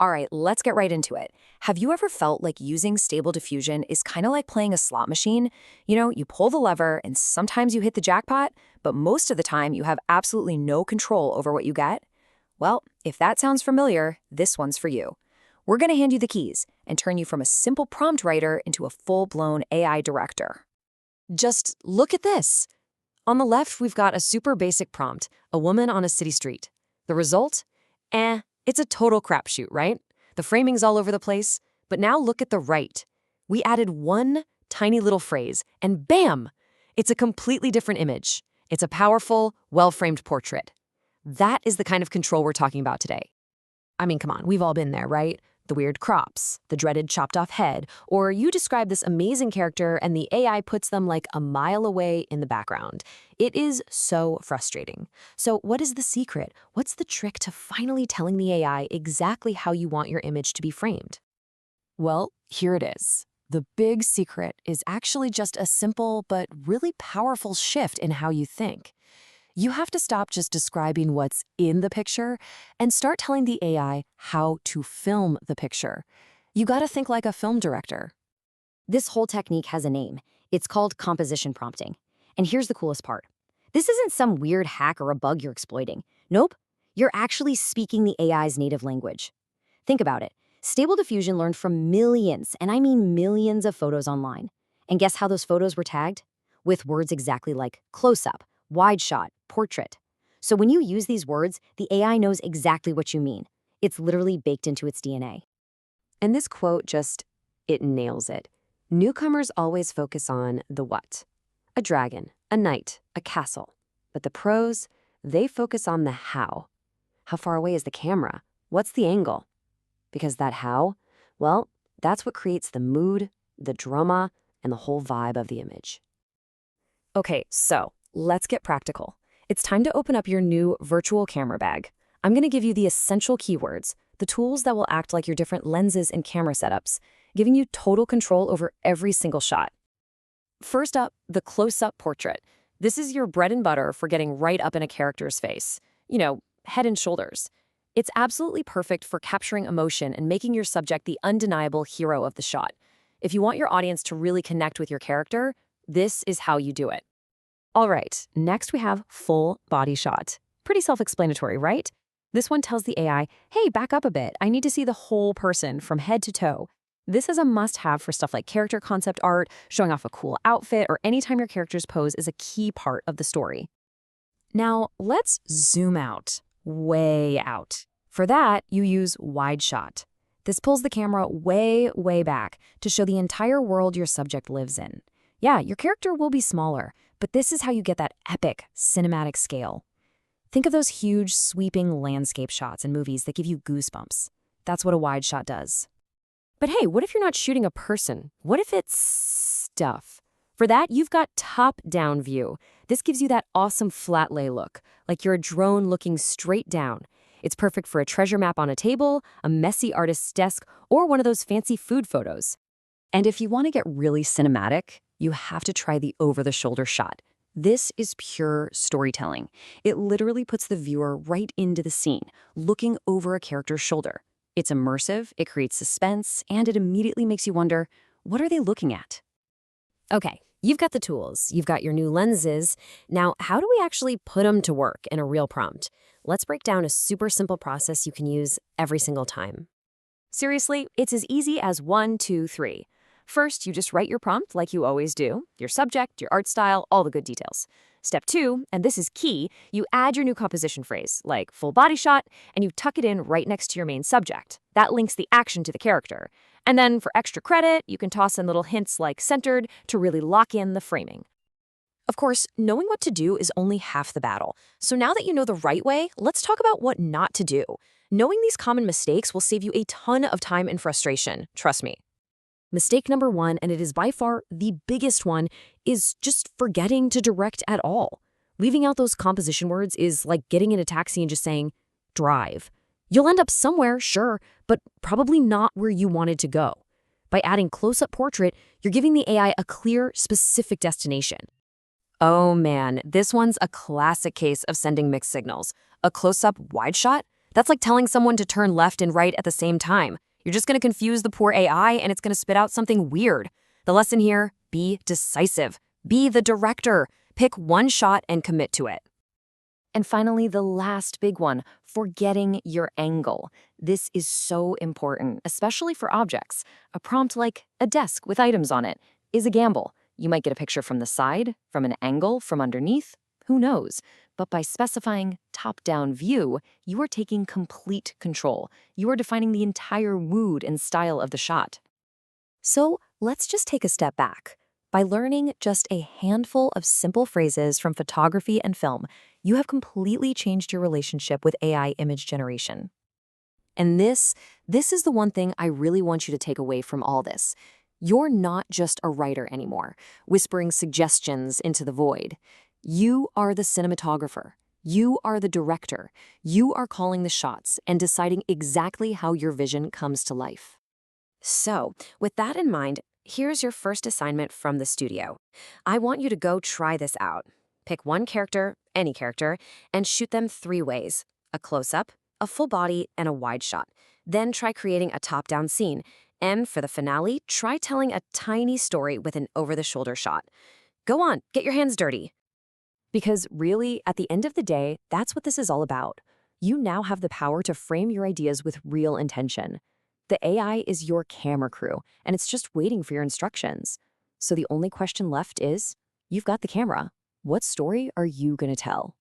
All right, let's get right into it. Have you ever felt like using Stable Diffusion is kind of like playing a slot machine? You pull the lever and sometimes you hit the jackpot, but most of the time you have absolutely no control over what you get? Well, if that sounds familiar, this one's for you. We're going to hand you the keys and turn you from a simple prompt writer into a full-blown AI director. Just look at this. On the left, we've got a super basic prompt, a woman on a city street. The result? It's a total crapshoot, right? The framing's all over the place. But now look at the right. We added one tiny little phrase, and bam! It's a completely different image. It's a powerful, well-framed portrait. That is the kind of control we're talking about today. I mean, come on, we've all been there, right? The weird crops, the dreaded chopped-off head, or you describe this amazing character and the AI puts them like a mile away in the background. It is so frustrating. So what is the secret? What's the trick to finally telling the AI exactly how you want your image to be framed? Well, here it is. The big secret is actually just a simple but really powerful shift in how you think. You have to stop just describing what's in the picture and start telling the AI how to film the picture. You gotta think like a film director. This whole technique has a name. It's called composition prompting. And here's the coolest part. This isn't some weird hack or a bug you're exploiting. Nope, you're actually speaking the AI's native language. Think about it. Stable Diffusion learned from millions, and I mean millions of photos online. And guess how those photos were tagged? With words exactly like close-up, wide shot, portrait. So when you use these words, the AI knows exactly what you mean. It's literally baked into its DNA. And this quote it nails it. Newcomers always focus on the what. A dragon, a knight, a castle. But the pros, they focus on the how. How far away is the camera? What's the angle? Because that how, well, that's what creates the mood, the drama, and the whole vibe of the image. Okay, so let's get practical. It's time to open up your new virtual camera bag. I'm going to give you the essential keywords, the tools that will act like your different lenses and camera setups, giving you total control over every single shot. First up, the close-up portrait. This is your bread and butter for getting right up in a character's face. Head and shoulders. It's absolutely perfect for capturing emotion and making your subject the undeniable hero of the shot. If you want your audience to really connect with your character, this is how you do it. All right, next we have full body shot. Pretty self-explanatory, right? This one tells the AI, hey, back up a bit. I need to see the whole person from head to toe. This is a must-have for stuff like character concept art, showing off a cool outfit, or anytime your character's pose is a key part of the story. Now, let's zoom out, way out. For that, you use wide shot. This pulls the camera way, way back to show the entire world your subject lives in. Yeah, your character will be smaller, but this is how you get that epic, cinematic scale. Think of those huge, sweeping landscape shots in movies that give you goosebumps. That's what a wide shot does. But hey, what if you're not shooting a person? What if it's stuff? For that, you've got top-down view. This gives you that awesome flat lay look, like you're a drone looking straight down. It's perfect for a treasure map on a table, a messy artist's desk, or one of those fancy food photos. And if you want to get really cinematic, you have to try the over-the-shoulder shot. This is pure storytelling. It literally puts the viewer right into the scene, looking over a character's shoulder. It's immersive, it creates suspense, and it immediately makes you wonder, what are they looking at? Okay, you've got the tools, you've got your new lenses. Now, how do we actually put them to work in a real prompt? Let's break down a super simple process you can use every single time. Seriously, it's as easy as 1, 2, 3. First, you just write your prompt like you always do, your subject, your art style, all the good details. Step 2, and this is key, you add your new composition phrase, like full body shot, and you tuck it in right next to your main subject. That links the action to the character. And then for extra credit, you can toss in little hints like centered to really lock in the framing. Of course, knowing what to do is only half the battle. So now that you know the right way, let's talk about what not to do. Knowing these common mistakes will save you a ton of time and frustration, trust me. Mistake number 1, and it is by far the biggest one, is just forgetting to direct at all. Leaving out those composition words is like getting in a taxi and just saying, drive. You'll end up somewhere, sure, but probably not where you wanted to go. By adding close-up portrait, you're giving the AI a clear, specific destination. Oh man, this one's a classic case of sending mixed signals. A close-up wide shot? That's like telling someone to turn left and right at the same time. You're just going to confuse the poor AI and it's going to spit out something weird. The lesson here, be decisive. Be the director. Pick one shot and commit to it. And finally, the last big one, forgetting your angle. This is so important, especially for objects. A prompt like a desk with items on it is a gamble. You might get a picture from the side, from an angle, from underneath. Who knows? But by specifying top-down view, you are taking complete control. You are defining the entire mood and style of the shot. So let's just take a step back. By learning just a handful of simple phrases from photography and film, you have completely changed your relationship with AI image generation. And this is the one thing I really want you to take away from all this. You're not just a writer anymore, whispering suggestions into the void. You are the cinematographer. You are the director. You are calling the shots and deciding exactly how your vision comes to life. So, with that in mind, here's your first assignment from the studio. I want you to go try this out. Pick one character, any character, and shoot them 3 ways: a close-up, a full body, and a wide shot. Then try creating a top-down scene. And for the finale, try telling a tiny story with an over-the-shoulder shot. Go on, get your hands dirty. Because really, at the end of the day, that's what this is all about. You now have the power to frame your ideas with real intention. The AI is your camera crew, and it's just waiting for your instructions. So the only question left is, you've got the camera. What story are you going to tell?